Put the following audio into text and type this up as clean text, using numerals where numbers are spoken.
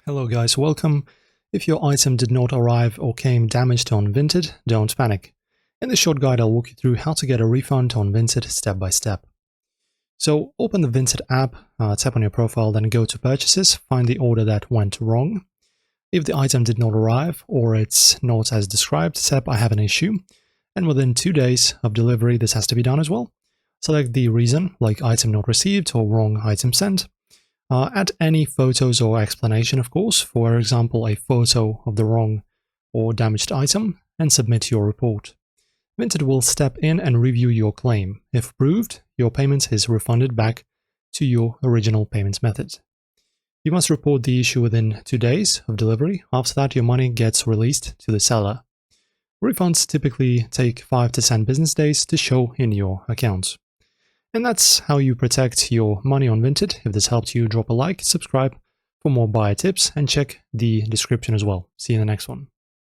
Hello guys, welcome. If your item did not arrive or came damaged on Vinted, don't panic. In this short guide, I'll walk you through how to get a refund on Vinted step by step. So open the Vinted app, tap on your profile, then go to purchases, find the order that went wrong. If the item did not arrive or it's not as described, tap I have an issue. And within 2 days of delivery, this has to be done as well. Select the reason, like item not received or wrong item sent. Add any photos or explanation, of course, for example, a photo of the wrong or damaged item, and submit your report. Vinted will step in and review your claim. If approved, your payment is refunded back to your original payment method. You must report the issue within 2 days of delivery. After that, your money gets released to the seller. Refunds typically take 5 to 10 business days to show in your account. And that's how you protect your money on Vinted. If this helped you, drop a like, subscribe for more buyer tips, and check the description as well. See you in the next one.